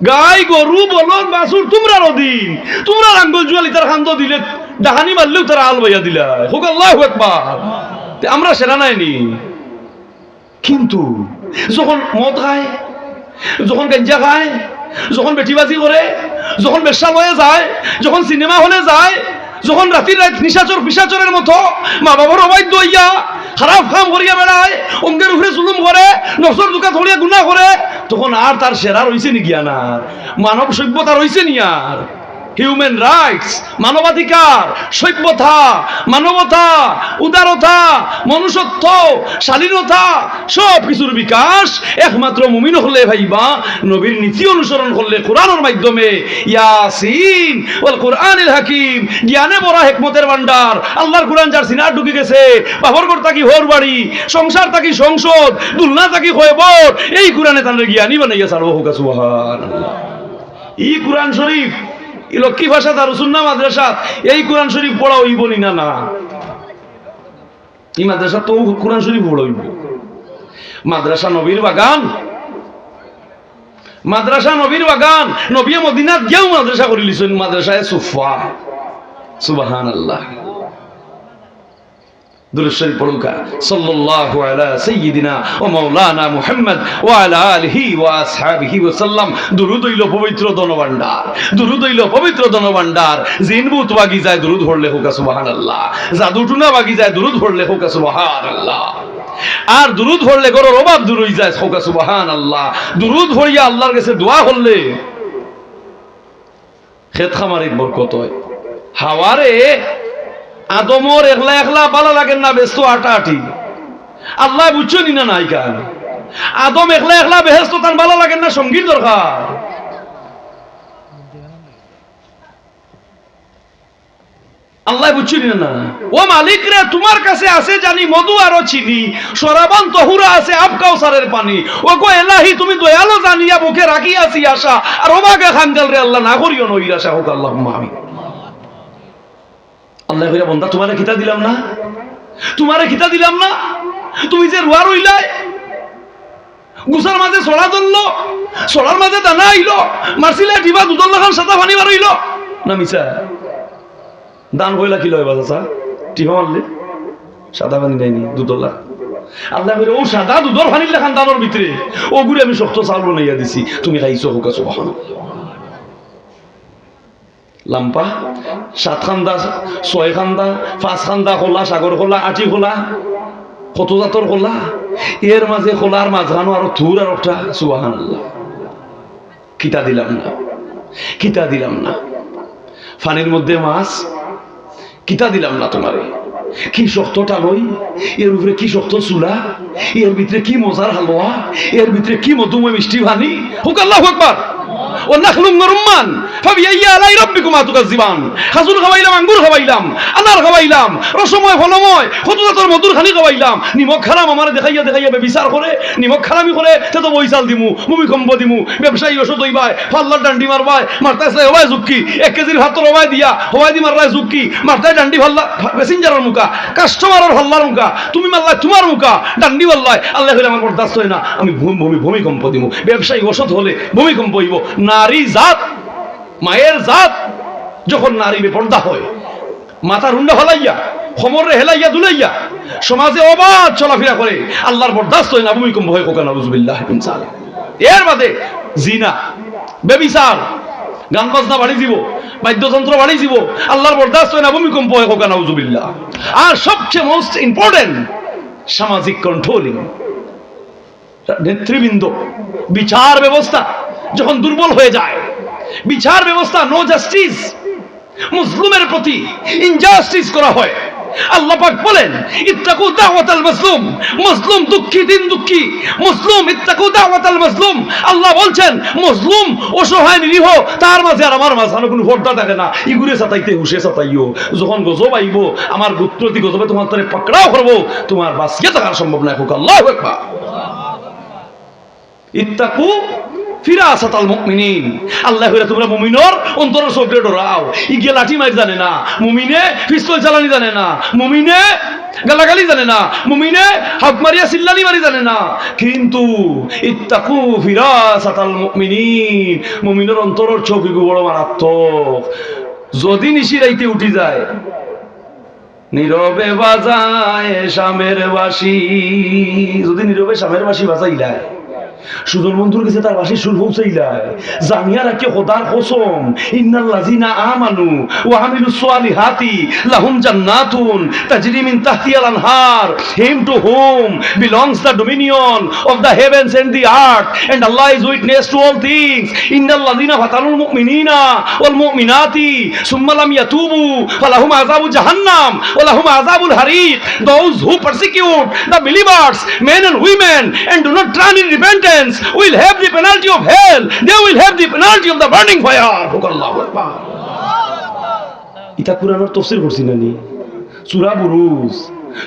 গাই গরু বলদ বাছুর তোমরার অধীন, তোমরা আঙ্গুল জুয়ালি তার খান্দ দিলে ডাহানি মারলেও তারা আল বাইয়া দিলা, হোক আল্লাহু আকবার। আমরা সেরা নাইনি। কিন্তু যখন মদ খায়, যখন গাঞ্জা খায়, যখন বেটিবাজি করে, যখন বেশ্যালয়ে যায়, যখন সিনেমা হলে যায়, যখন রাতের রাত নিশাচর পিশাচরের মতো মা বাবার অবাধ্য হইয়া খারাপ কাম করিয়া বেড়ায়, অঙ্গের উপরে জুলুম করে, নজর দুকা ধরিয়া গুনাহ করে, তখন আর তার সেরা রইছে নি জ্ঞান, আর মানব সভ্যতা রইছে নি আর? হিউম্যান রাইটস, মানবাধিকার, সভ্যতা, মানবতা, উদারতা, মনুষ্যত্ব, শালীনতা, সব কিছুর বিকাশ একমাত্র মুমিন হলে ভাইবা নবীর নীতি অনুসরণ করলে, কোরআনের মাধ্যমে। ইয়াসিন ওয়াল কোরআনিল হাকিম, জ্ঞানে বড় হিকমতের ভান্ডার। আল্লাহর কোরআন যার সিনার ঢুকে গেছে, বাবর ঘর থাকি হোর বাড়ি, সংসার থাকি সংসদ, দুলনা থাকি খয়বর, এই কোরআনে তাদের জ্ঞানী বানাইয়া ছাড়বো। হোক সুবহানাল্লাহ। এই কোরআন শরীফ লক্ষ্মী ভাষা দারুসুন্নাহ মাদ্রাসা, এই কোরআন শরীফ পড়া হইব নি? না না, এই মাদ্রাসা তো কোরআন শরীফ পড়া হইব। মাদ্রাসা নবীর বাগান, মাদ্রাসা নবীর বাগান। নবী মদিনাত গিয়েও মাদ্রাসা করে লিছেন, মাদ্রাসায় সুফা। সুবহানাল্লাহ। দুরূদ শরীফ পড়ুকা, সাল্লাল্লাহু আলা সাইয়্যিদিনা ওয়া মাওলানা মুহাম্মদ ওয়া আলা আলিহি ওয়া আসহাবিহি ওয়া সাল্লাম। দুরূদ হইল পবিত্র ধনভাণ্ডার, দুরূদ হইল পবিত্র ধনভাণ্ডার। জিনবুত বাগি যায় দুরূদ পড়লে, হোক সুবহানাল্লাহ। জাদু টুনা বাগি যায় দুরূদ পড়লে, হোক সুবহানাল্লাহ। আর দুরূদ পড়লে গরর অভাব দূর হয়ে যায়, হোক সুবহানাল্লাহ। দুরূদ পড়িয়া আল্লাহর কাছে দোয়া করলে খেত খামারির বরকত হয়। হাওয়ারে আদমর একলা একলা ভালো লাগেন না, ব্যস্ত আটা আটি। আল্লাহ বুঝছো নি না নাই কান? আদম একলা একলা বেহেস্ত তার ভালো লাগেন না, সঙ্গীর দরকার। আল্লাহ বুঝছো নি না? ও মালিক রে, তোমার কাছে আছে জানি মধু আর চিনি, সরাবান তহুরা আছে আব কাউসারের পানি। ও গো এলাহি, তুমি দয়ালো জানিয়া বুকে রাখিয়াছি আশা, আর ওবাগে খানজাল রে আল্লাহ না করিও নৈরাশা। হোক আল্লাহুম্মা আমিন। আল্লাহ কইরা, বন্দা তোমারে খিতা দিলাম না, তোমারে খিতা দিলাম না, তুমি যে রুয়া রইলাই, গুসার মাঝে ছড়া ধরলো, ছড়ার মাঝে দানা আইলো, মারছিলে ডিবা দুধর লাগান সাদা পানি বার হইল না? মিছা দান কইলা কি লয় বাজা? টিভা মারলে সাদা পানি দেয়নি, দুধলা। আল্লাহ কইরা, ও সাদা দুধর পানি লেখান দানোর ভিতরে ও গুড়ি আমি শক্ত চাউল বানাইয়া দিছি, তুমি খাইছো। হোক সুবহানাল্লাহ। লাম্পা 7 খান্দা, 6 খান্দা, 5 খান্দা খোলা, সাগর খোলা, আটি খোলা, কত জাতর খোলা, এর মাঝে খোলার মাঝখানো আরো থুর আর একটা। সুবহানাল্লাহ। কিতা দিলাম না, কিতা দিলাম না। পানির মধ্যে মাছ, কিতা দিলাম না তোমারে। কি শক্তটা লই, এর উপরে কি শক্ত চুলা, এর ভিতরে কি মজার হালুয়া, এর ভিতরে কি মধুময় মিষ্টি পানি। হোক আল্লাহু আকবার। ও নাখলুম রুম্মান ফাবিআইয়া আলাই রাব্বিকুমা তুকাজ্জিবান। খাজুর খাওয়াইলাম, আঙ্গুর খাওয়াইলাম, আনার খাওয়াইলাম, রসময় ফলময় কত জাতর মধুর খানি খাওয়াইলাম। নিমক খারাম আমারে দেখাইয়া দেখাইয়া বিচার করে, নিমক খারামি করে তে তো বইসাল দিমু, ভূমিকম্প দিমু, ব্যবসায়ী ওষুধ হইবাই, ফাল্লার ডান্ডি মারবাই, মারতাছে হবাই জুক্কি, 1 কেজির ভাতর হবাই দিয়া হবাই দি মাররাই জুক্কি, মারতাই ডান্ডি ফাল্লা, প্যাসেঞ্জারের মুখা, কাস্টমারের ফাল্লার মুখা, তুমি মারলাই তোমার মুখা, ডান্ডি মারলাই। আল্লাহ কইলে আমার বরদাস্ত হয় না, আমি ভূমিকম্প দিমু। ব্যবসায়ী ওষুধ হলে ভূমিকম্প হইব। নারী জাত, মায়ের জাত যখন নারী বেপর্দা হয়, মাথা রুন্ডা হলাইয়া, খমরে হেলাইয়া দুলাইয়া সমাজে অবাধ চলাফেরা করে, আল্লাহর বরদাস্ত হয় না, ভূমিকম্প হয়। কোকা নাউজুবিল্লাহ মিন যালিক। এর বাদে জিনা, বেবিচার, গান বাজনা বাড়ি দিব, বাদ্যযন্ত্র বাড়ি দিব, আল্লাহর বরদাস্ত হয় না, ভূমিকম্প হয়। কোকা নাউজুবিল্লাহ। আর সবচেয়ে মোস্ট ইম্পর্টেন্ট, সামাজিক কন্ট্রোলিং, নেতৃবৃন্দ, বিচার ব্যবস্থা যখন দুর্বল হয়ে যায়, বিচার ব্যবস্থা, নো জাস্টিস, মুসলিমের প্রতি ইনজাস্টিস করা হয়। আল্লাহ পাক বলেন, ইত্তাকু দাওয়াতাল মাজলুম, মাজলুম দুঃখী, দিন দুঃখী, মাজলুম, ইত্তাকু দাওয়াতাল মাজলুম। আল্লাহ বলছেন, মাজলুম অসহায় নিরীহ, তার মাঝে আর আমার মাঝে কোনো পর্দা থাকে না। ইগুরে সাতাইতে হুশে সাতাইও, যখন গজব আইব, আমার গুত্রতি গজবে তোমার তারে পাকড়াও করব, তোমার বাঁচিয়ে থাকার সম্ভব না। হোক আল্লাহু আকবার। ইত্তাকু ফিরাসাতাল মুমিনিন। আল্লাহ কইরা, তোমরা মুমিনের অন্তর সবরে ডরাও। ইগে লাঠি মার জানে না মুমিনে, পিস্তল চালানি জানে না মুমিনে, গালাগালি জানে না, মুমিনে হাত মারিয়া চিল্লানি মারি জানে না, কিন্তু ইত্তাকু ফিরাসাতাল মুমিনিন, মুমিনের অন্তরের চৌকি বড় মারাত্মক। যদি নিশি রাইতে উঠি যায়, নীরবে বাজায় শামের বাঁশি, যদি নীরবে শামের বাঁশি বাজাইলায়, সুজন বন্ধুর কাছে তার বাঁশির সুর পৌঁছাইলায়, জানিয়া রাখি খোদার কসম, ইন্নাল্লাযিনা আমানু ওয়া আমিলুস সালিহাতি লাহুম জান্নাতুন তাজরি মিন তাহতিহাল আনহার, him to whom belongs the dominion of the heavens and the earth, and Allah is witness to all things. ইন্নাল্লাযিনা ফাতানুল মুমিনিনা ওয়াল মুমিনাতি সুম্মা লাম ইয়াতুবু ফালাহুম আযাবু জাহান্নাম ওয়া লাহুম আযাবুল হারিক, those who persecute the believers, men and women, and do not turn in repentance will have the penalty of hell, they will have the penalty of the burning fire. Allahu Akbar. এটা কুরআনের তাফসীর করছি নানি, সূরা বুরুজ,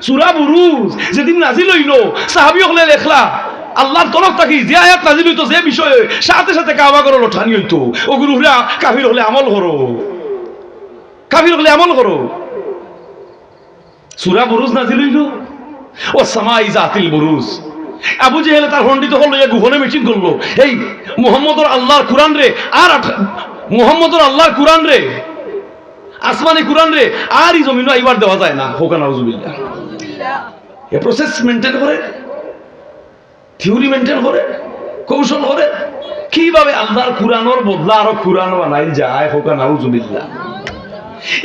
সূরা বুরুজ যেদিন নাজিল হইল, সাহাবী হলে লেখলা আল্লাহর তরফ থেকে যে আয়াত নাজিল হইতো, যে বিষয়ে সাথে সাথে কাবা করো লঠানি হইতো, ওগুলো হলে কাফির হলে আমল করো, কাফির হলে আমল করো। সূরা বুরুজ নাজিল হইল, ও সামাই জাতিল বুরুজ। আবু জেহেল তার হন্ডিত হলো, গোপনে মিটিং করলো, এই মুহাম্মদুর আল্লাহর কুরআন রে, আর মুহাম্মদুর আল্লাহর কুরআন রে, আসমানি কুরআন রে আর এই জমিনে আইবার দেওয়া যায় না। হোক নাউজুবিল্লাহ। এ প্রসেস মেনটেন করে, থিওরি মেনটেন করে, কৌশল করে, কিভাবে আল্লাহর কুরআনের বদলা আরো কুরআন বানাই যায়। হোক নাউজুবিল্লাহ।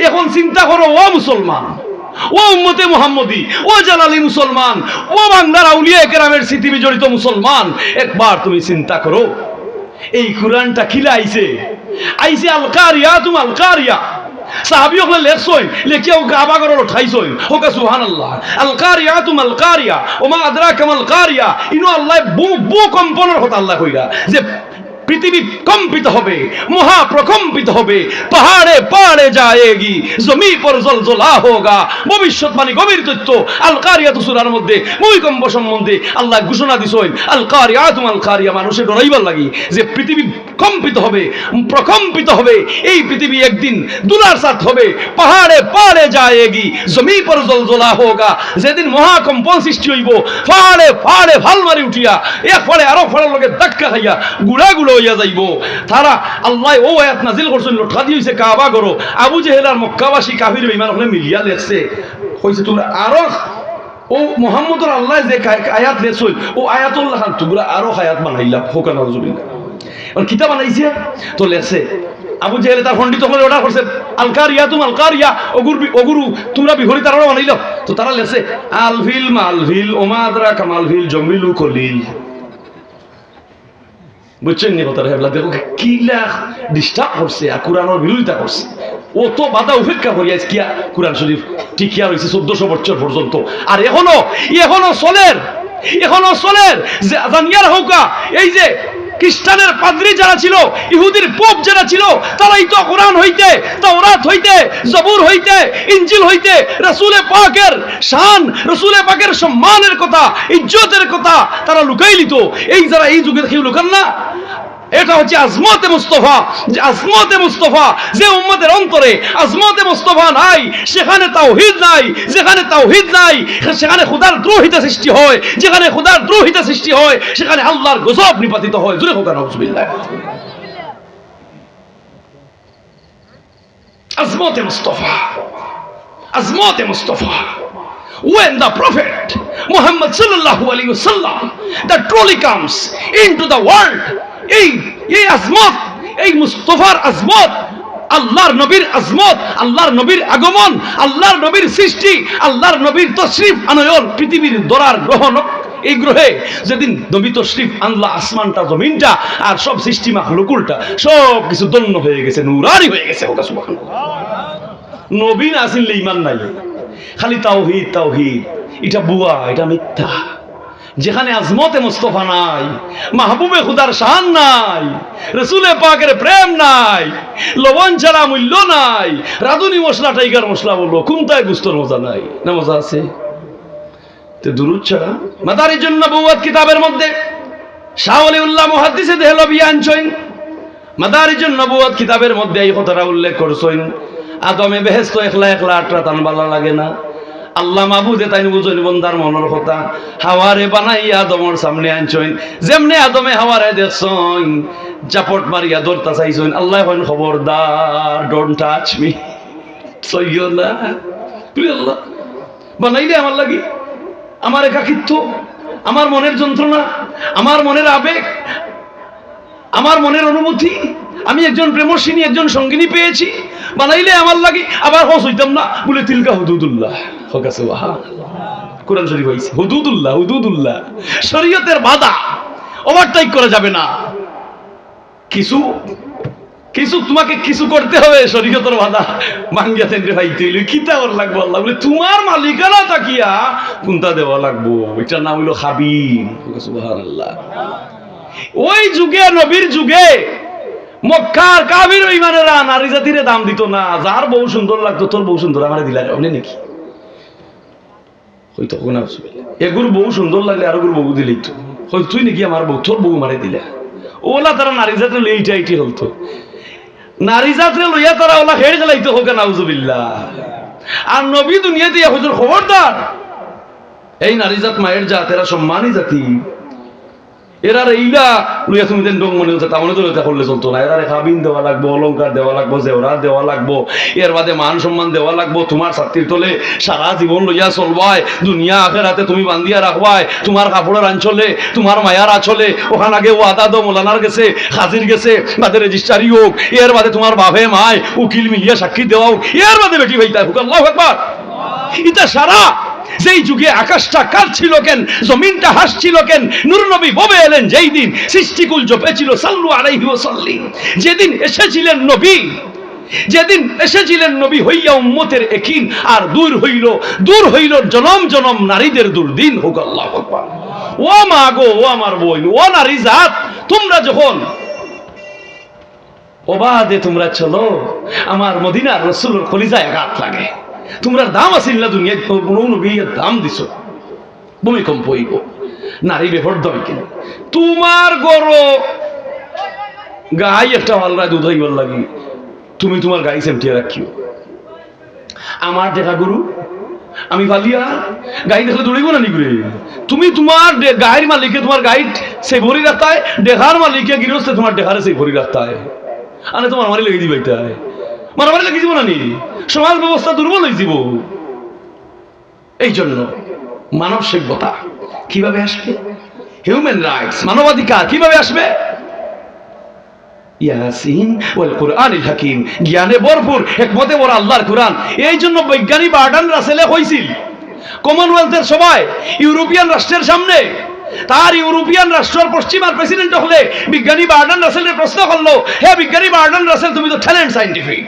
এখন চিন্তা করো ও মুসলমান, ও উম্মতে মুহাম্মদী, ও জালালি মুসলমান, ও বাংলার আউলিয়া কেরামের স্মৃতি বিজড়িত মুসলমান, একবার তুমি চিন্তা করো এই কুরআনটা খিলা আইছে, আইছে আল কারিয়া, তুম আল কারিয়া। সাহাবী হলে লেখছই, লেখিয়াও কাবা করে উঠাইছই। হোক সুবহানাল্লাহ। আল কারিয়া তুম আল কারিয়া ওমা আদরাকা মাল কারিয়া, ইনো আল্লাহ ভূকম্পনের কথা আল্লাহ কইরা যে পৃথিবী কম্পিত হবে, মহা প্রকম্পিত হবে, পাহাড়ে পাহাড়ে যায়গি, জমি পর জলজলা হোগা। ভবিষ্যৎবাণী গভীর তথ্য আল কারিয়াত সূরার মধ্যে ভূমিকম্প সম্বন্ধে আল্লাহ ঘোষণা দিছেন। আল কারিয়াত মাল কারিয়া, মানুষের ডরাইবার লাগি যে পৃথিবী কম্পিত হবে, প্রকম্পিত হবে। এই পৃথিবী একদিন দুলার সাত হবে, পাহাড়ে পাহাড়ে যায়গি, জমি পর জলজলা হোগা। যেদিন মহাকম্পন সৃষ্টি হইব, পাহাড়ে পাহাড়ে ভাল মারি উঠিয়া এক ফলে আরো ফলের লগে ধাক্কা খাইয়া গুড়া গুড়ো হইয়া যাইব। তারা আল্লাহ ও আয়াত নাজিল করছেন, লঠা দিয়েছে কাবা করো। আবু জেহেল আর মক্কাবাসী কাফির বেঈমান হলে মিলিয়া লেখছে, কইছে তোমরা আরো ও মুহাম্মদুর আল্লাহ যে আয়াত লেখছই, ও আয়াতুল্লাহ তোমরা আরো আয়াত বানাইলা। হোক নাউজুবিল্লাহ। আর কিতাব বানাইছে তো লেখছে, আবু জেহেল তার পণ্ডিত হলে অর্ডার করছে আল কারিয়া তুম আল কারিয়া, ওগুরু তোমরা বিহরি তারাও বানাইল। তো তারা লেখছে আলফিল মালফিল ওমা আদরাকা মালফিল জমিলু কলিল। বুঝছেন নি কথা? দেখো কি লাখ ডিস্টার্ব করছে আর কোরআনের বিরোধিতা করছে। ও তো বাধা উপেক্ষা করিয়া কিয়া কোরআন শরীফ টিকিয়া রয়েছে 1400 বছর পর্যন্ত। আর এখনো চলের জানিয়ার হোকা এই যে খ্রিস্টানের পাদ্রী যারা ছিল, ইহুদির পোপ যারা ছিল, তারাই তো কোরআন হইতে, তাওরাত হইতে, জবুর হইতে, ইনজিল হইতে রাসূলে পাকের শান, রাসূলে পাকের সম্মানের কথা, ইজ্জতের কথা তারা লুকাই লিত। এই যারা এই যুগে কেউ লুকান না, এটা হচ্ছে আজমতে মুস্তাফা। যে আজমতে মুস্তাফা, যে উম্মতের অন্তরে আজমতে মুস্তাফা নাই, সেখানে তাওহীদ নাই। যেখানে তাওহীদ নাই সেখানে খোদার দ্রোহিতা সৃষ্টি হয়। যেখানে খোদার দ্রোহিতা সৃষ্টি হয় সেখানে আল্লাহর গজব নিপাতিত হয়। জোরে হোক নাউজুবিল্লাহ। আজমতে Mustafa, আজমতে Mustafa. When the Prophet Muhammad sallallahu alaihi wasallam that truly comes into the world, এই আজমত, এই মুস্তাফার আজমত, আল্লাহর নবীর আজমত, আল্লাহর নবীর আগমন, আল্লাহর নবীর সৃষ্টি, আল্লাহর নবীর তশরিফ আনয়ন পৃথিবীর দরার গ্রহণ। এই গ্রহে যেদিন নবী তশরিফ আনলা, আসমানটা জমিনটা আর সব সৃষ্টি মাখলুকুলটা সব কিছু দন্য হয়ে গেছে, নূরানি হয়ে গেছে। ওটা সুবহানাল্লাহ। নবী না আসলে ঈমান নাই, খালি তাওহীদ তাওহীদ। এটা বুয়া, এটা মিথ্যা। যেখানে আজমতে মুস্তাফা নাই, মাহবুবে খুদার শান নাই, রাসূলে পাকের প্রেম নাই, লবণ ছাড়া মূল্য নাই, রাঁধুনি মশলা টাইগার মশলা বললো, কোনটায় গুস্তর মজা নাই? না মজা আছে? তো দুরূদ ছাড়া মাদারিজুন নবুওয়াত কিতাবের মধ্যে শাহ ওলিউল্লাহ মুহাদ্দিসে দেহলভী আনছেন, মাদারিজুন নবুওয়াত কিতাবের মধ্যে এই কথাটা উল্লেখ করছেন, আদমে বেহেশত একলা একলা আটরা তান ভালো লাগে না। আল্লাহ মাহবুদে তাই বুঝইল বন্দার মনের কথা হাওয়ারে বানাইয়া আদমর সামনে আনছইন যেমনে আদমে হাওয়ারে দেখছইন জাপট মারিয়া ধরতা চাইছইন আল্লাহ কইন খবরদার ডোন্ট টাচ মি সইও না আল্লাহ বানাইলে আমার লাগি আমার একাকিত্ব আমার মনের যন্ত্রণা আমার মনের আবেগ আমার মনের অনুভূতি আমি একজন প্রেমশিনী একজন সঙ্গিনী পেয়েছি বানাইলে আমার লাগি আবার হস হইতাম না বলে তিলকা হুদুদুল্লাহ হকাছে কোরআন শরীফ হইছে হুদুদুল্লাহ হুদুদুল্লাহ শরীয়তের বাধা ওভারটেক করা যাবে না কিছু কিছু তোমাকে কিছু করতে হবে শরীয়তের বাধা ভাঙ্গিয়া তেন্দ্রে ভাইতে হইলে কিতা ওর লাগবো আল্লাহ বলে তোমার মালিকানা তাকিয়া কোনটা দেওয়া লাগবো এটার নাম হইলো খাবির সুবহানাল্লাহ ওই যুগে নবীর যুগে মক্কার কাফির ঈমানেরা নারী জাতিরে দাম দিত না যার বউ সুন্দর লাগতো তোর বউ সুন্দর আমারে দিলা অনে নাকি হয়তো কোনা এগুর বউ সুন্দর লাগলে আর গুর বউ দিলেই তো হয়তো তুই নাকি আমার বউ তোর বউ মারে দিলা ওলা তারা নারী জাতিরে লইটা এইটি হলতো নারী জাতিরে লইয়া তারা ওলা হেড় গেলাইতো হোক নাউজুবিল্লাহ আর নবী দুনিয়া দিয়ে হুজুর খবরদার এই নারী জাত মায়ের জাত এরা সম্মানী জাতি এরার এইলা লইয়া তুমি দেন ডং মনে হচ্ছে তাহলে তো এটা করলে চলতো না এরারে খাবিন দেওয়া লাগবো অলংকার দেওয়া লাগবো জেওরা দেওয়া লাগবো এর বাদে মান সম্মান দেওয়া লাগবো তোমার ছাত্রীর তলে সারা জীবন লইয়া চলবাই দুনিয়া আখেরাতে তুমি বান্ধিয়া রাখবাই তোমার কাপড়ের আঞ্চলে তোমার মায়ার আঁচলে ওখান আগে ও আদা দো মোলানার গেছে হাজির গেছে বাদে রেজিস্ট্রারি হোক এর বাদে তোমার বাপে মায় উকিল মিলিয়া সাক্ষী দেওয়া হোক এর বাদে বেটি ভাইতা হোক আল্লাহু আকবার এটা সারা যেই যুগে আকাশটা কাঁপছিল কেন জমিনটা হাসছিল কেন নূর নবী ববে এলেন যেই দিন সৃষ্টিকুল জপেছিল সাল্লু আলাইহি ওয়াসাল্লাম যেদিন এসেছিলেন নবী হইয়া উম্মতের একিন আর দূর হইল জনম জনম নারীদের দুর্দিন হোক আল্লাহু আকবার ও মা গো ও আমার বোন ও নারী জাত তোমরা যখন ওবাদে তোমরা চলো আমার মদিনার রাসূলের কলিজায় আঘাত লাগে তোমরা দাম আছিল না দুনিয়ায় নবীর দাম দিছো ভূমিকম্প হইব নারী বেহর দই কেন তোমার গরো গাই একটা আল্লাহ দুধ হইবার লাগি তুমি তোমার গাই সেমটিয়া রাখিও আমার দেখা গুরু আমি ভালিয়া গাই দেখলে দৌড়িব না নিগুরে তুমি তোমার গায়ের মালিকে তোমার গাইড সে ভরি রাখতায় দেখার মালিকে গৃহস্থে তোমার দেখারে সেই ভরি রাখতায় আরে তোমার মারি লেগে দিবে তাই মারামারি লেগে যাব না নি সমাজ ব্যবস্থা দুর্বল হয়ে যাব এই জন্য মানব সভ্যতা কিভাবে আসবে হিউম্যান রাইটস মানবাধিকার কিভাবে আসবে ইয়াসিন ওয়াল কুরআনিল হাকিম জ্ঞানে ভরপুর হিকমতে ভরা আল্লাহর কুরআন এই জন্য বৈজ্ঞানিক বার্টন রাসেলে কইছিল কমনওয়েলথের সবাই ইউরোপিয়ান রাষ্ট্রের সামনে তার ইউরোপিয়ান রাষ্ট্রের পশ্চিমার প্রেসিডেন্ট হলে বিজ্ঞানী বার্টন রাসেলের প্রশ্ন করলো হে বিজ্ঞানী বার্টন রাসেল তুমি তো ট্যালেন্ট সায়েন্টিফিক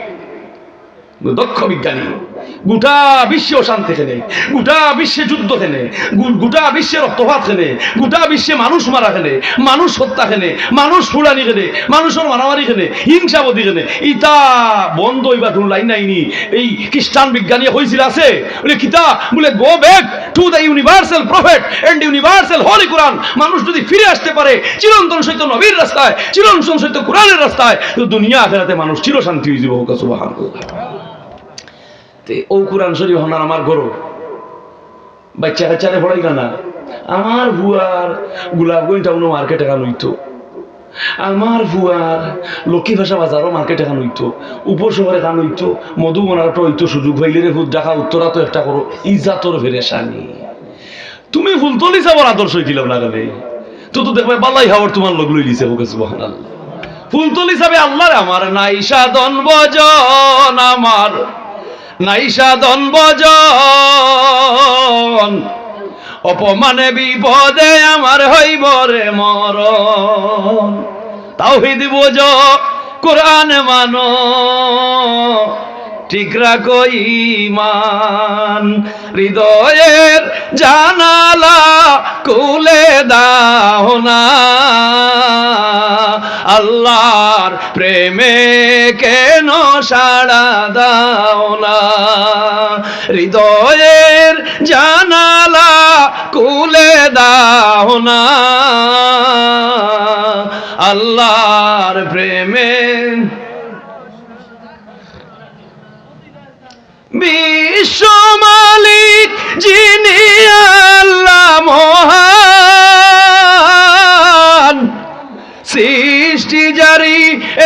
দক্ষ বিজ্ঞানী গোটা বিশ্বে অশান্তি খেলে গোটা বিশ্বে যুদ্ধ খেলে গোটা বিশ্বে রক্তপাত খেলে গোটা বিশ্বে মানুষ মারা খেলে মানুষ হত্যা খেলে মানুষ ফুলানি খেলে মানুষের মারামারি খেলে হিংসাবতী খেলে ইটা বন্ধ হইবা কোনো লাইন নাইনি এই খ্রিস্টান বিজ্ঞানী হয়েছিল আছে বলে কিতা বলে go back to the universal prophet and universal holy Quran মানুষ যদি ফিরে আসতে পারে চিরন্তন সত্য নবীর রাস্তায় চিরন্তন সত্য কোরআনের রাস্তায় তো দুনিয়া আখিরাতে মানুষ চিরশান্তি হয়ে যাবে সুবহানাল্লাহ ও কোরআন শরীফ হনার আমার গরু বাচ্চা কাচ্চারে পড়াই না আমার ভুয়ার গোলাপ গইনটা উনো মার্কেটে কান হইতো আমার ভুয়ার লক্ষ্মী ভাষা বাজারও মার্কেটে কান হইতো উপশহরে কান হইতো মধুবনারটা হইতো সুযোগ হইলে রে হুদ দেখা উত্তরা তো একটা করো ইজাতর ভেরেশানি তুমি ফুলতলি যাবার আদর্শ হইছিলাম না গানে তো দেখবে বালাই হাওয়ার তোমার লোক লই দিছে ওকে সুবহানাল্লাহ ফুলতলি যাবে আল্লাহর আমার নাই সাধন ভজন আমার নাই সাধন ভজন অপমানে বিপদে আমার হইব রে মরণ তাওহীদ বুঝো কোরআন মানো ঠিক রাখো ঈমান হৃদয়ের জানালা খুলে দাও না আল্লাহর প্রেমে কেন সাড়া দাও না হৃদয়ের জানালা খুলে দাও না আল্লাহর প্রেমে বিশ্ব মালিক যিনি আল্লাহ মহান, সৃষ্টি জারি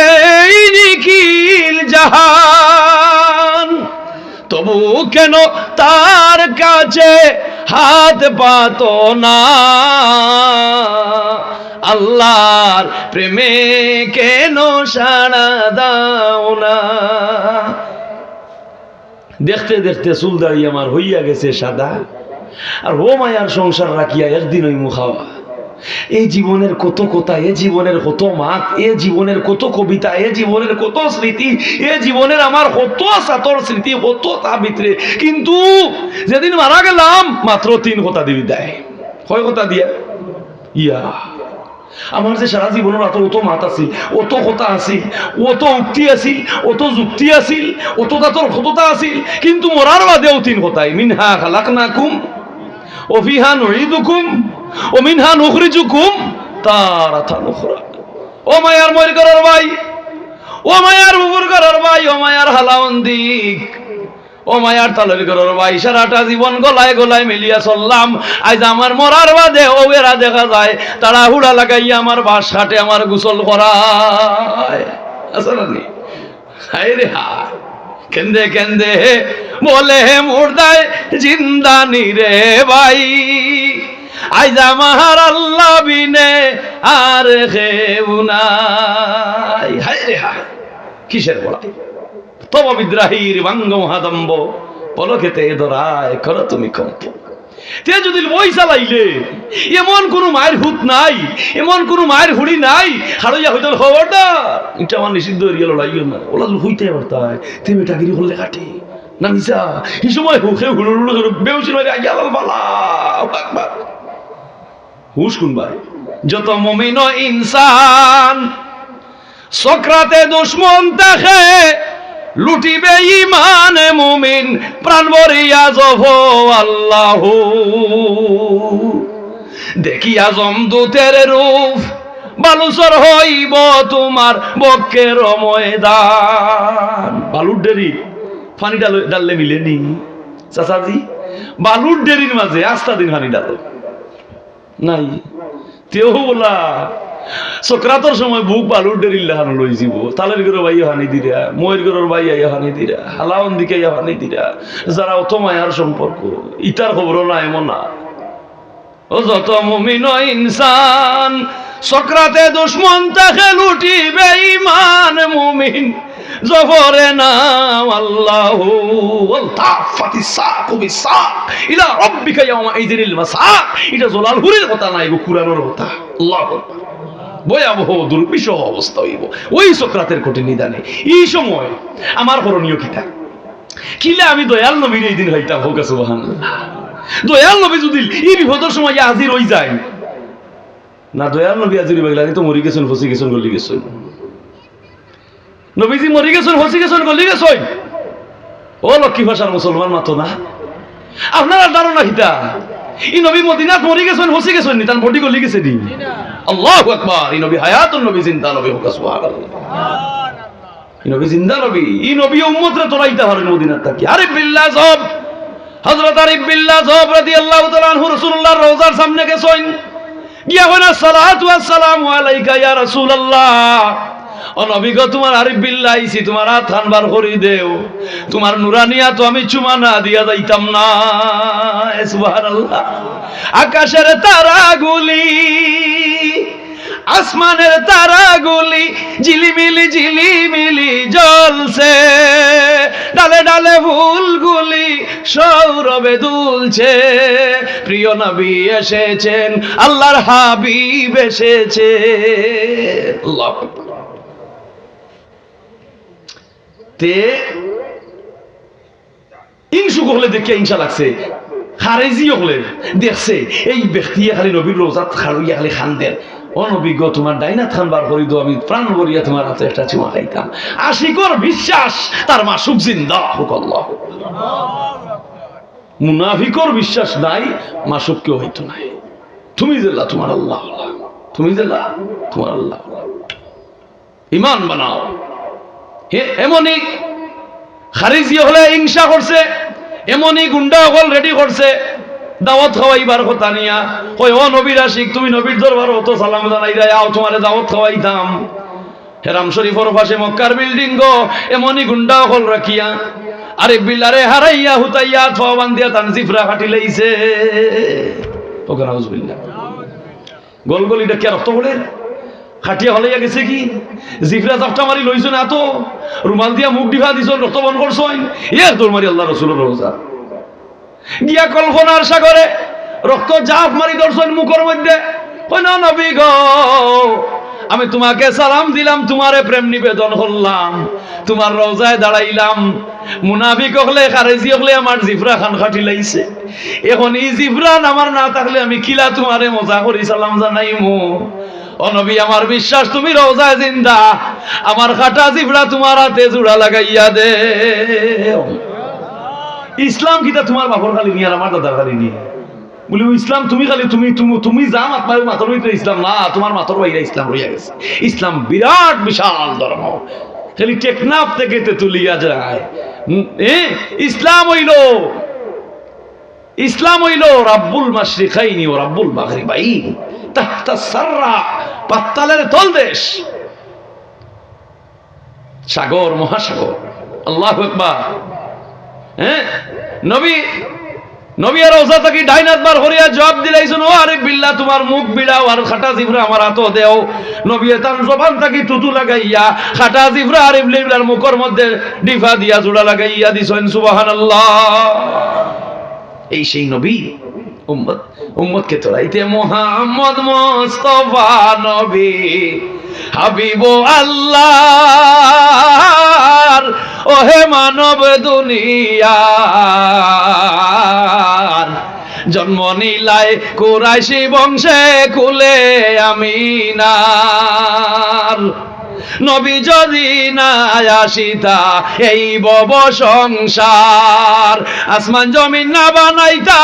এই নিখিল জাহান, তবু কেন তার কাছে হাত পাতো না, আল্লাহর প্রেমে কেন সাড়া দাও না। দেখতে দেখতে চুল দাড়ি আমার হইয়া গেছে সাদা, আর ও মায়ার সংসার রাখিয়া একদিন ওই মুখাওয়া। এই জীবনের কত কথা, এ জীবনের কত মাত, এ জীবনের কত কবিতা, এ জীবনের কত স্মৃতি, এ জীবনের আমার কত সাতর স্মৃতি, কত তা ভিতরে। কিন্তু যেদিন মারা গেলাম মাত্র 3 কথা দিবি দেয়। কয় কথা দিয়া? ইয়া আমার যে সারা জীবনের অত মাত আছিল, অত কথা আছিল, অত উক্তি আছিল, অত যুক্তি আছিল, অত দাঁতর কতটা আছিল, কিন্তু মরার বাদেও 3 কথাই, মিনহা খালাকনাকুম ওয়া ফিহা নুঈদুকুম ওয়া মিনহা নুখরিজুকুম তারাতান উখরা। ও মায়ার ময়র করার ভাই, ও মায়ার বুবুর করার ভাই, ও মায়ার হালাওন্দিক, ও মায়ার তালের ঘরের ভাই, সারাটা জীবন গলায় গলায় মিলিয়া চললাম। আজ আমার মরার বাদে ওরা দেখা যায় তারা হুড়া লাগাইয়া আমার বাস কাটে, আমার গোসল করায়। আসলে হায় রে হায়, কেন্দে কেন্দে বলে মুর্দায় জিন্দানি রে ভাই, আজ আমার আল্লাহ বিনে আর কেউ নাই। হায় রে হায়, কিসের বলা তব বিদ্রাহীর বাঙ্গ মহাদম্ব, পলকেতে ধরায় কর তুমি কম্প। তে যদি বই চালাইলে এমন কোন মায়ের হুত নাই, এমন কোন মায়ের হুড়ি নাই, হাড়ইয়া হইতে খবরদার এটা আমার নিষিদ্ধ এরিয়া লড়াইও না, ওলা হইতে পারতায় তুমি টাকিরি করলে কাটে না নিসা। এই সময় হুখে হুড়ুড়ু বেউসির বাইরে আগে আলাল পালা একবার হুশ কোন ভাই। যত মুমিন ইনসান সক্রাতে দুশ্মন দেখে, লুটিবে ইমান মুমিন প্রাণ ভরিয়া জভ আল্লাহ। দেখিয়া জমদূতের রূপ বালুচর হইব তোমার বক্ষের ময়দান। বালুর ডেরি পানি ডাললে মিলেনি চাচাজি, বালুর ডেরির মাঝে আস্তা দিন পানি ডাল নাই। তেও বলা সক্রাতর সময় বুক বালুর ডেরির লাহানো লই যাব, তালের ঘরের ভাই হানি দিরা, ময়ের ঘরের ভাই হানি দিরা, হালাওন দিকে হানি দিরা, যারা অত মায়ার সম্পর্ক ইটার খবর না এমন না। ও যত মুমিন ইনসান সক্রাতে দুশ্মন তাকে লুটিবে ইমান মুমিন জফরে নাম আল্লাহ। ওয়ালতাফাতিস সাকু বিসাক ইলা রাব্বিকা ইয়াওমা ইযিনিল মাসাক। এটা জালালপুরের কথা না, এগো কুরআনের কথা। আল্লাহু আকবার। ভয়াবহ দুর্বিষহ অবস্থা হইব ওই সক্রাতের কঠিন নিদানে। এই সময় আমার করণীয় কি থাকে? কিলে আমি দয়াল নবীর এই দিন হইতাম, হোক সুবহানাল্লাহ। দয়াল নবী যদি এই বিপদের সময় হাজির হই যায় না, দয়াল নবী হাজির হইবা গেলে তো মরি গেছেন, ফসি গেছেন, গলি গেছেন। নবীজি মরি গেছেন, ফসি গেছেন, গলি গেছেন। ও লক্ষ্মী ভাষার মুসলমান মাতো না, আপনার ধারণা কিতা? এই নবী মদিনাত মরি গেছেন, ফসি গেছেন নি, তার বডি গলি গেছে নি। আল্লাহু আকবার। এই নবী হায়াতুন নবী, জিন্দা নবী, হোক সুবহানাল্লাহ। এই নবী জিন্দা নবী, এই নবী উম্মতরে তোলাইতে পারেন মদিনাত থাকি। আরিফ বিল্লাহ সব হযরত আরিফ বিল্লাহ সব রাদিয়াল্লাহু তাআলা আনহু রাসূলুল্লাহর রওজার সামনে গেছেন, গিয়া হনা সালাতু ওয়াস সালামু আলাইকা ইয়া রাসূলুল্লাহ। ও নবী গো, তোমার আরিফ বিল্লাহ আইছি, তোমার হাত বার করি দেও, তোমার নুরানিয়া তো আমি চুমা না দিয়া যাইতাম না। সুবহানাল্লাহ। আকাশের তারাগুলি, আসমানের তারাগুলি ঝিলিমিলি ঝিলিমিলি জ্বলছে, ডালে ডালে ফুলগুলি সৌরভে দুলছে। প্রিয় নবী এসেছেন, আল্লাহর হাবিব এসেছে। আল্লাহু আকবার। তে ইনসু হলে দেখে ইনশা লাগছে, খারেজি হলে দেখছে এই ব্যক্তি খালি নবীর রোজাত খাড়ুইয়া খালি খান্দের। ও নবী গো, তোমার ডাইনাত খান বার করি দো, আমি প্রাণ ভরিয়া তোমার হাতে একটা চুমা খাইতাম। আশিকর বিশ্বাস তার মাসুক জিন্দা, হোক আল্লাহ। মুনাফিকর বিশ্বাস নাই, মাসুক কেউ হইতো নাই। তুমি জেলা তোমার আল্লাহ, তুমি জেলা তোমার আল্লাহ, ইমান বানাও। এমনই খারিজি হলে হিংসা করছে, এমনই গুন্ডা হল রেডি করছে দাওয়াত খাওয়াইবার কথা নিয়া, কই ও নবীর আশিক, তুমি নবীর দরবার অত সালাম জানাইরা আও, তোমারে দাওয়াত খাওয়াইতাম। হেরাম শরীফের পাশে মক্কার বিল্ডিং গো, এমনই গুন্ডা হল রাখিয়া আরে বিল্লারে হারাইয়া হুতাইয়া থোয়া বান্ধিয়া তান জিফরা কাটি লাইছে। ওকে নাউজুবিল্লাহ। গলগলিটা কি রক্ত বলে খাটিয়া হলাইয়া গেছে কি? জিফরা জাপটা মারি লইছো না তো, রুমাল দিয়া মুখ ডিভা দিছ, রক্ত বন করছো ইয়ার তোর মারি আল্লাহ রসুলের রোজা গিয়া কল্পনার সাগরে রক্ত জাপ মারি দর্শন মুখের মধ্যে। কই না নবী গো, আমি তোমাকে সালাম দিলাম, তোমারে প্রেম নিবেদন করলাম, তোমার রওজায় দাঁড়াইলাম, মুনাফিক হলে খারেজি হলে আমার জিফরা খান খাটি লাইছে। এখন এই জিফরান আমার না থাকলে আমি কিলা তোমারে মজা করি সালাম জানাইমু। ও নবী, আমার বিশ্বাস তুমি রওজায় জিন্দা, আমার খাটা জিফরা তোমার হাতে জোড়া লাগাইয়া দে। ইসলাম কিতা তোমার বাপর খালি নিয়ে আর আমার দাদার খালি নিয়ে বলি ইসলাম তুমি খালি তুমি তুমি যা মাতর হইতে ইসলাম না, তোমার মাতর বাইরে ইসলাম রইয়া গেছে। ইসলাম বিরাট বিশাল ধর্ম, খালি টেকনাফ থেকে তুলিয়া যায়। ইসলাম হইল রাব্বুল মাশরিকাইনি ও রাব্বুল মাগরিবাইন তাহতা সাররা, পাতালের তলদেশ, সাগর মহাসাগর। আল্লাহু আকবার। নবী আর রওজা থেকে ডাইনাত বার হরিয়া জবাব দিলাইছেন, ও আরে বিল্লাহ তোমার মুখ বিড়াও আর খাটা জিফরা আমার হাত দেও। নবী তার জবান থেকে তুতু লাগাইয়া খাটা জিফরা আর ইবলির মুখের মধ্যে ডিফা দিয়া জোড়া লাগাইয়া দিছেন। সুবহানাল্লাহ। এই সেই নবী উম্মতকে তোরাইতে মুহাম্মদ মুস্তাফা নবী হাবিব আল্লাহর, ওহে মানব দুনিয়ার, জন্ম নিলাই কুরাইশি বংশে কুলে আমিনার। নবী যদি না আসিতা এই বব সংসার, আসমান জমিন না বানাইতা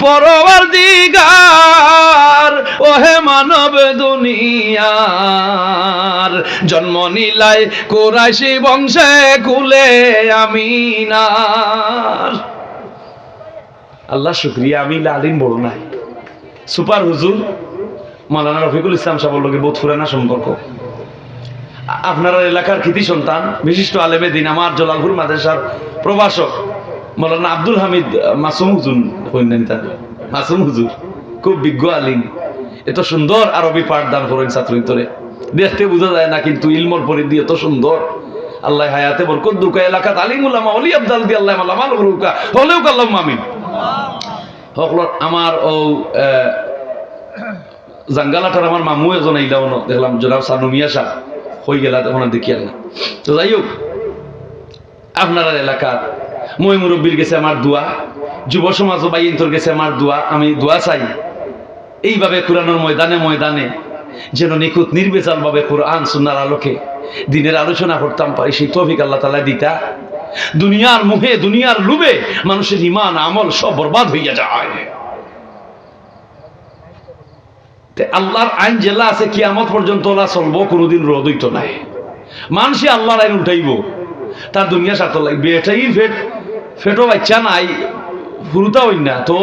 পরওয়ারদিগার, ওহে মানব দুনিয়ার, জন্ম নিলাই কুরাইশি বংশে কুলে আমিনার। আল্লাহ শুকরিয়া, আমি লালিন বড় নাই। সুপার হুজুর মাওলানা রফিকুল ইসলাম সাহেবের লগে বহুত পুরানা সম্পর্ক। আপনার এলাকার কৃতি সন্তান, বিশিষ্ট আলেমে দিন, আমার জলালপুর মাদ্রাসার প্রভাষক মাওলানা আব্দুল হামিদ মাসুম হুজুর, মাসুম হুজুর খুব বিজ্ঞ আলিম, এত সুন্দর আরবি পাঠ দান করেন ছাত্রীতরে, দেখতে বোঝা যায় না কিন্তু ইলমর পরিধি এত সুন্দর। আল্লাহ হায়াতে বরকত দুকা, এলাকাত আলিম উলামা ওলি আব্দাল দি আল্লাহ মালামাল রুকা হলেও কাল্লাম আমিন। হকলত আমার ও জাঙ্গালাটার আমার মামু এজন আইলাও দেখলাম, জনাব সানুমিয়া সাহ হয়ে গেলা, তখন দেখি আর না। তো যাই হোক, আপনার এলাকার মই মুরব্বীর গেছে আমার দোয়া, যুব সমাজ ও বাইন্তর গেছে আমার দোয়া। আমি দোয়া চাই এইভাবে কোরআনের ময়দানে ময়দানে যেন নিখুঁত নির্বেজাল ভাবে কোরআন সুন্নাহর আলোকে দিনের আলোচনা করতাম পারি, সেই তৌফিক আল্লাহ তাআলা দিতা। দুনিয়ার মুহে দুনিয়ার লোভে মানুষের ঈমান আমল সব বরবাদ হইয়া যায়। আল্লাহর আইন জেলা আছে কিয়ামত পর্যন্ত ওলা চলবো, কোনোদিন রোদ হইতো নাই। মানুষে আল্লাহর আইন উঠাইব, তার দুনিয়া স্বার্থ লাগবে। এটাই ফেটো বাচ্চা নাই, ফুরুতা হই না তো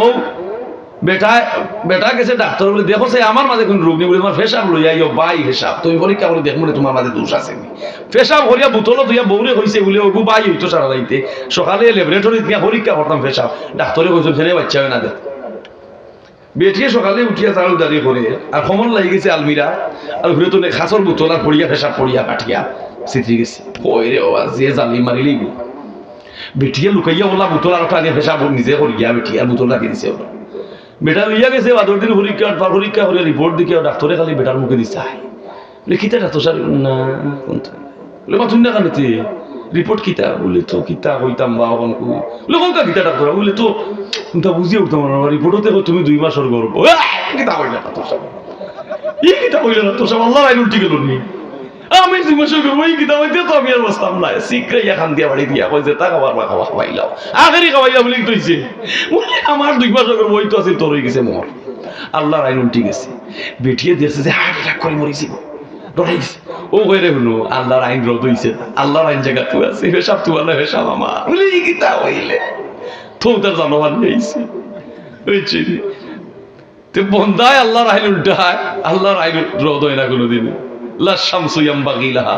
বেটা গেছে ডাক্তার বলে, দেখো সে আমার মাঝে কোন রোগ নেই বলে তোমার ফেসাব লইয়া ইয়ো বাই হিসাব, তুমি পরীক্ষা করে দেখবো তোমার মাঝে দোষ আছে নি। ফেসাব হরিয়া বোতল তুইয়া বৌরে হয়েছে বলে ওগু বাই হইতো সারা রাইতে, সকালে ল্যাবরেটরি দিয়া পরীক্ষা করতাম ফেসাব, ডাক্তারে কইছেন ফেরে বাচ্চা হয় না দেখ। বেটিয়ে সকালে উঠিয়া চালু দাঁড়িয়ে করে আর খমন লাগি গেছে আলমিরা, আর ঘুরে তো খাসর বোতল আর পড়িয়া ফেসাব পড়িয়া কাটিয়া চিত্রি গেছে। ওই রে বাবা, যে জালি মারিলেই বেটিয়ে লুকাইয়া ওলা বোতল আর টানিয়া ফেসাব নিজে করিয়া বেটিয়া বোতল রাখি দিছে। ওরা বেটা লইয়া গেছে, বাদর দিন পরীক্ষা করে রিপোর্ট দিকে ডাক্তারে খালি বেটার মুখে দিচ্ছে, কিতা ডাক্তার স্যার না বলে মা তুমি না কানিতে রিপোর্ট কিতা বলে তো কিতা হইতাম বা বলে কোনটা কিতা ডাক্তার বলে তো তা বুঝিয়ে উঠতাম না, রিপোর্টতে তুমি 2 মাসের গর্ব কিতা হইল না তোর সব, এই কিতা হইল না তোর সব, আল্লাহ আইন উল্টি গেল নি। আমি 2 মাসের গর্ব এই কিতা হইতে তো আমি আর বসতাম না, শিখরাইয়া খান দিয়া বাড়ি দিয়া কইছে তা খাবার বা খাওয়া খাওয়াইলাও আখেরি খাওয়াইলা বলে কইছে বলে আমার 2 মাসের গর্ব হইতো আছে তোর হয়ে গেছে মোর, আল্লাহর আইন উল্টি গেছে। বেটিয়ে দেখছে যে হার্ট অ্যাটাক করে মরিছি ডরাইছে, ও কইরে হলো আল্লাহর আইন রদ হইছে, আল্লাহর আইন জায়গা তুই আছে, হেসাব তুই আল্লাহ হেসাব আমার বলে কিতা হইলে ফৌতার জানোয়ার নিয়েছি বুঝছি তো বন্ধায় আল্লাহর আইন উল্টায় আল্লাহর আইন রদ হয় না কোনোদিন লা শামসু ইয়ামবাগি লাহা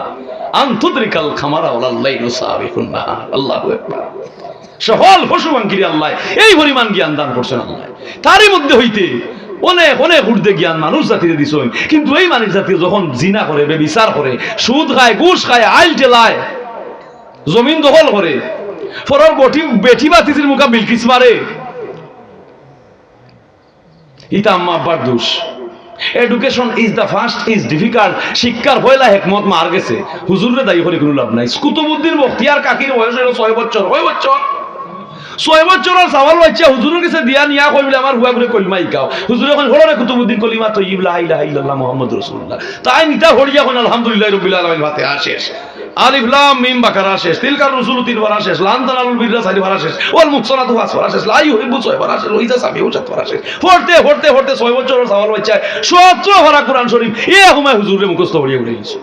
আন তুদরিকাল খামারা ওয়াল লাইলু সাবিকুন নাহার আল্লাহু আকবার সকল পশু পাখির আল্লাহ এই পরিমাণ জ্ঞান দান করছেন আল্লাহ তারই মধ্যে হইতে অনেক অনেক ঊর্ধ্বে জ্ঞান মানুষ জাতিতে দিছেন কিন্তু এই মানুষ জাতি যখন জিনা করে বেবিচার করে সুদ খায় ঘুষ খায় আইল টেলায় জমিন দখল করে ফরর বেটি বাতিজির মুখা বিলকিস মারে ইতা আম্মা আব্বার দোষ education is the first is difficult শিক্ষার পয়লা হেকমত মার গেছে হুজুরে দায়ী করে কোনো লাভ নাই কুতুবউদ্দিন বখতিয়ার কাকির বয়স হলো 6 বছর 6 বছরের সওয়াল বাচ্চা হুজুরের কাছে দিয়া নিয়া কইলে আমার হুয়া করে কলিমা ইকাও হুজুর এখন হলো রে কুতুবউদ্দিন কলিমা তাইয়্যিব লা ইলাহা ইল্লাল্লাহ মুহাম্মাদুর রাসূলুল্লাহ তাই নিতা হড়িয়া কোন আলহামদুলিল্লাহি রাব্বিল আলামিন ফাতিহা শেষ আলিফ লাম মিম বাকারা শেষ তিলকার রসুল তিন বারা শেষ লান তানালুল বিররা চারি বারা শেষ ওয়াল মুহসানাতু ফাস বারা শেষ লা ইউহিব্বু 6 বারা শেষ ওইজা সামিউ 7 বারা শেষ পড়তে 6 বছরের সওয়াল বাচ্চা 17 বারা কোরআন শরীফ এ হুমায় হুজুরে মুখস্থ হড়িয়া উড়ে গেছে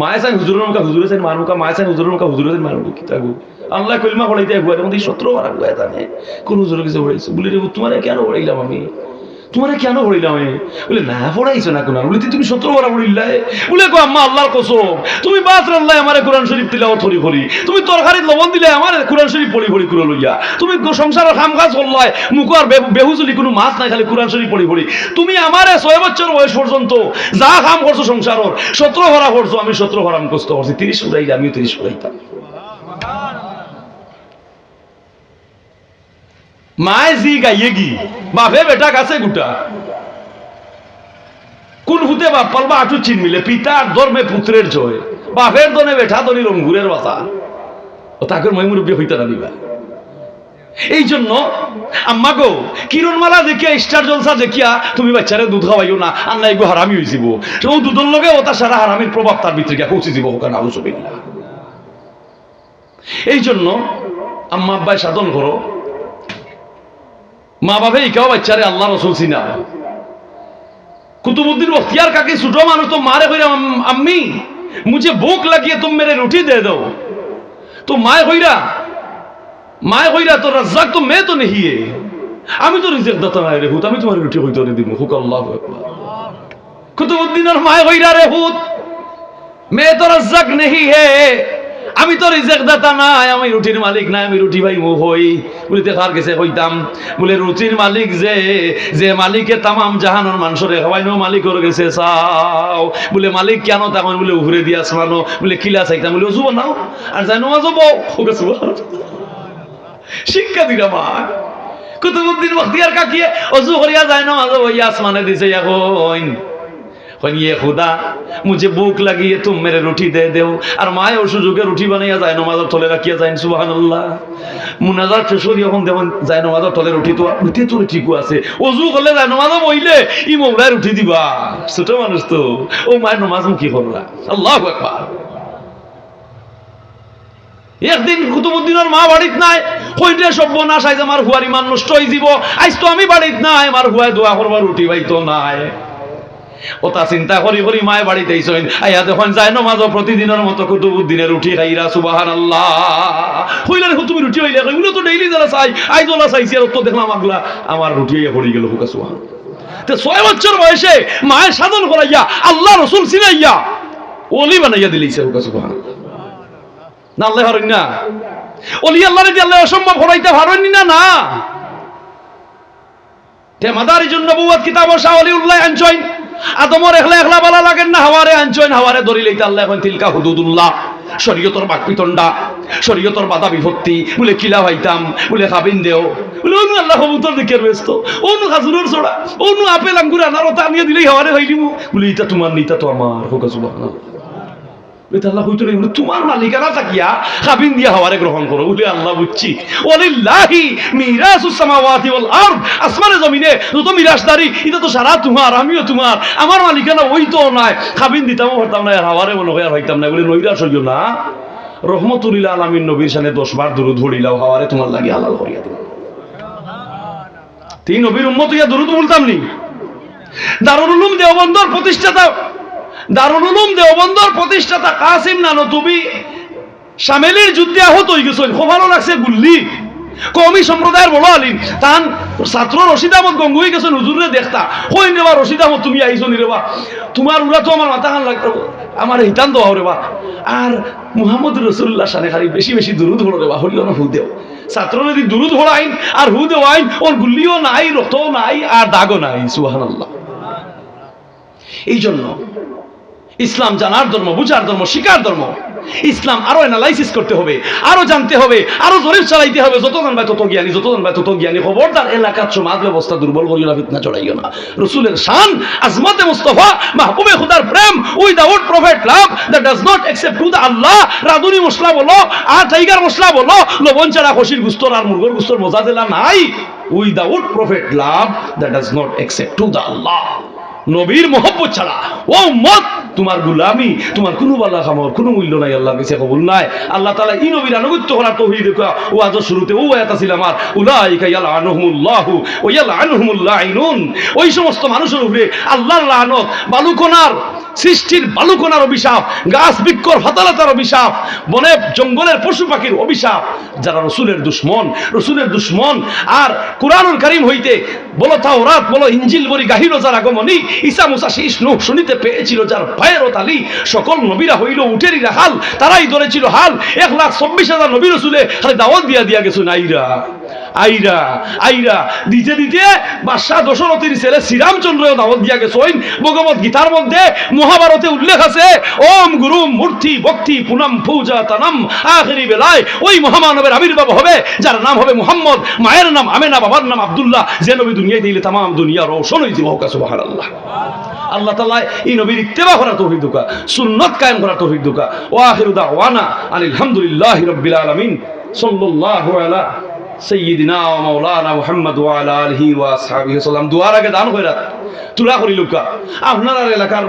মায়েসান হুজুরের মুখা হুজুরে সাইন মানুকা মায়েসান হুজুরের মুখা হুজুরে সাইন মানুকা কি তাগো আল্লাহ কলিমা পড়াইতে গুয়ার মধ্যে 17 বারা গুয়া জানে কোন হুজুরের কাছে পড়াইছে বলি রে তোমারে কেন পড়াইলাম আমি তোমারে কেন পড়াইলাম আমি বলে না পড়াইছো না কোন বলি তুমি 17 বারা পড়িলাই বলে গো আম্মা আল্লাহর কসম তুমি বাস আল্লাহ আমারে কোরআন শরীফ তিলাওয়াত করি তুমি তরকারিত লবণ দিলে আমারে কোরআন শরীফ পড়ি করে লইয়া তুমি সংসারের কামকাজ করলাই মুখর বেহুজুলি কোনো মাছ নাই খালি কোরআন শরীফ পড়ি তুমি আমারে 6 বছর বয়স পর্যন্ত যা কাম করছো সংসারের 17 বারা করছো আমি 17 বারা মুখস্থ করছি 30 পড়াইলে আমিও 30 পড়াইতাম মায় জি গাইয়ে গি বাপে বেটা কাছে গুটা কোন হুতে বাপ পালবা আটু চিন মিলে পিতার ধর্মে পুত্রের জয় বাপের দনে বেঠা দনি রঙ্গুরের বাতা ও তাকে মই মুরব্বী হইতে না দিবা এই জন্য আম্মা গো কিরণমালা দেখিয়া স্টার জলসা দেখিয়া তুমি বাচ্চারে দুধ খাওয়াইও না আল্লাহ এগো হারামি হয়ে যাব ও দুধের লগে ও তার সারা হারামির প্রভাব তার ভিতরে গিয়া পৌঁছে যাব ওখানে আউযুবিল্লাহ এই জন্য আম্মা আব্বাই সাধন করো মা বাবা ইকাও বাচ্চারে আল্লাহ রসুল চিনা কুতুবউদ্দিন বখতিয়ার কাকে ছোট মানুষ তো মারে কইরা আম্মি মুঝে ভूख लगी है तुम मेरे रोटी दे दो तो माए কইরা তো রাজ্জাক তো मैं तो नहीं है আমি তো রিজিক দাতা নাই রে হুত আমি তোমার রুটি হইতো নে দিব হুক আল্লাহু আকবার কুতুবউদ্দিনের মায়ে কইরা রে হুত मैं तो रज्जाक नहीं है আমি তো রিজিক দাতা নাই আমি রুটির মালিক নাই আমি রুটি ভাই মু হই বলিতে কার কাছে কইতাম বলে রুটির মালিক যে মালিকে তামাম জাহানের মানুষরে খাওয়াইনো মালিকর কাছে চাও বলে মালিক কেন তখন বলে উহরে দিয়া আসমানো বলে কিলা চাইতাম বলে ওযু বানাও আর যাই নামাজ পড়ো ওকে সুবহান শিক্ষা দিরা মা কুতুবউদ্দিন বখতিয়ার কাকিয়ে ওযু করিয়া যায় নামাজ পড়িয়া আসমানে দিছে এখন ये खुदा मुझे भूख लगी है तुम मेरे रोटी दे दो और माए और सुजुके रोटी बनाइया जाए नमाज़ तले रखिया जाए सुबहानाल्लाह मुनाजात শেষরি এখন দেখুন যায় নমাজ তলে রুটি তো রুটি তো ঠিকও আছে ওযু করলে যায় নমাজ বইলে ই মোগলাই রুটি দিবা ছোট মানুষ তো ও মায়ের নমাজ কি করলা আল্লাহু আকবার একদিন কুতুবউদ্দিনের মা বাড়িত নাই কইতে সর্বনাশ আইজ আমার হুয়ার ইমান নষ্ট হই যাব আইজ তো আমি বাড়িত নাই আমার হুয়ায় দোয়া করবা রুটি পাইতো নাই ওটা চিন্তা করি করি মায়ে বাড়িতে আইছেন আইয়া যখন যায় নামাজ প্রতিদিনের মতো কুতুবউদ্দিনের রুটি খাইরা সুবহানাল্লাহ কইলেন তুমি রুটি হইলে কইলো তো ডেইলি যারা চাই আই জলা চাইছি আর তো দেখলাম আগলা আমার রুটি হইয়া পড়ি গেল হুকা সুবহানাল্লাহ তে 6 বছর বয়সে মায়ের সাধন করাইয়া আল্লাহ রাসূল চিনাইয়া ওলি বানাইয়া দিলেছে হুকা সুবহানাল্লাহ না আল্লাহ হরেন না ওলি আল্লাহরে দিয়ে আল্লাহ অসম্ভব হরাইতে পারেন না না তে মাদারিজুন নবুওয়াত কিতাব শাহ ওলিউল্লাহ আনজয় আদমর একলা বালা লাগেন না হাওয়ারে আনচইন হাওয়ারে ধরি লইতে আল্লাহ এখন তিলকা হুদুদুল্লাহ শরীয়তর বাকপিতন্ডা শরীয়তর বাধা বিভক্তি বলে কিলা হইতাম বলে খাবিন দেও বলে অনু আল্লাহ কবুতর দেখে ব্যস্ত অনু খাজুরের ছড়া অনু আপেল আঙ্গুর আনার তা নিয়ে দিলেই হাওয়ারে হইলিমু বলে এটা তোমার নিতা তো আমার হোক সুবহানাল্লাহ বলে আল্লাহ কইতো রে তোমার মালিকানা থাকিয়া খাবিন দিয়া হাওয়ারে গ্রহণ করো বলে আল্লাহ বুঝছি ওয়ালিল্লাহি মিরাসুস সামাওয়াতি ওয়াল আরদ আসমানে জমিনে যত মিরাসদারি এটা তো সারা তোমার আমিও তোমার আমার মালিকানা ওই তো নাই খাবিন দিতামও পারতাম না আর হাওয়ারে মনে হয় আর হইতাম না বলে নৈরাশ হইও না রহমতুল লিল আলামিন নবীর শানে 10 বার দরুদ পড়িলাও হাওয়ারে তোমার লাগি হালাল করিয়া দিলাম তিন নবীর উম্মত হইয়া দরুদ বলতাম নি দারুল উলুম দেওবন্দর কাসিম নানতুবি শামেলির যুদ্ধে আহত হয়ে গেছেন খুব ভালো লাগছে গুল্লি কওমি সম্প্রদায়ের বড় আলিম তান ছাত্র রশিদ আহমদ গঙ্গুই গেছেন হুজুরে দেখতা কই নেবা রশিদ আহমদ তুমি আইছো নি রেবা তোমার উরা তো আমার মাথা খান লাগতো আমার হিতান দাও রেবা আর মুহাম্মদ রাসূলুল্লাহ শানে খালি বেশি বেশি দুরূদ পড়ো রেবা হইল না হু দেও ছাত্র যদি দুরূদ পড়াইন আর হু দেও আইন ওর গুলিও নাই রক্তও নাই আর দাগও নাই সুবহানাল্লাহ। এই জন্য ইসলাম জানার ধর্ম, বুঝার ধর্ম, শিকার ধর্ম। ইসলাম আরো অ্যানালাইসিস করতে হবে, আরো জানতে হবে, আরো জরিপ চালাইতে হবে। যতজন ভাই তত জ্ঞানী, যতজন ভাই তত জ্ঞানী। খবরদার এলাকার সমাজ ব্যবস্থা দুর্বল করিও না, ফিতনা চড়াইও না। রসুলের শান, আজমতে মুস্তাফা, মাহবুবে খুদার প্রেম, without prophet love that does not accept to the Allah. Radhuni মশলা বলো আর টাইগার মশলা বলো, লবণ ছাড়া খসির গুস্তর আর মুরগর গুস্তর মজা দিলা নাই। Without prophet love that does not accept to the Allah. নবীর মোহব্বত ছাড়া ও উম্মত তোমার গুলামি, তোমার কোনো বালা খামর কোনো মূল্য নাই, আল্লাহর কাছে কবুল নাই। আল্লাহ তাআলা এই নবীর আনুগত্য করার তৌফিক দেওয়া ও আজ শুরুতে ও আয়াত ছিল আমার উলাইকা ইয়ালআনুহুমুল্লাহু ওয়া ইয়ালআনুহুমুল লাঈনুন। ওই সমস্ত মানুষের উপরে আল্লাহর লানত, বালুকণার সৃষ্টির বালুকণার অভিশাপ, গাছ বৃক্ষর ফাতালতার অভিশাপ, বনে জঙ্গলের পশু পাখির অভিশাপ। যারা রসুলের দুশ্মন আর কুরআনুল কারীম হইতে বলো তাওরাত বলো ইনজিল বলি গাহির যার আগমনী, ঈসা মুসা শীষ নূহ শুনিতে পেয়েছিল যার পায়ের তালি। সকল নবীরা হইল উটেরই রাখাল, তারাই ধরেছিল হাল। 1,24,000 নবী রসুলে খালি দাওয়াত দিয়া গেছেন আইরা দিতে দিতে বাদশাহ দশরথীর ছেলে শ্রীরামচন্দ্র দাওয়াত দিয়া গেছেন। ভগবত গীতার মধ্যে মহাভারতে উল্লেখ আছে ওম গুরু মূর্তি ভক্তি পুনম পূজা তানাম। আখেরি বেলায় ওই মহামানবের আবির্ভাব হবে যার নাম হবে মুহাম্মদ, মায়ের নাম আমেনা, বাবার নাম আব্দুল্লাহ। যে নবী দুনিয়ায় দিলে তাম দুনিয়া রোশন হইতে হোক। সুবহানাল্লাহ। আল্লাহ তাআলা এই নবীর ইত্তেবা করার তৌফিক দাও, সুন্নাত কায়েম করার তৌফিক দাও। ওয়া আখিরু দাওয়ানা আলহামদুলিল্লাহি রাব্বিল আলামিন। সাল্লাল্লাহু আলা সাইয়্যিদিনা ওয়া মাওলানা মুহাম্মদ ওয়া আলা আলিহি ওয়া আসহাবিহি সাল্লাম। দুয়ার আগে দান কইরা তুলা করি লুকা আপনার এলাকার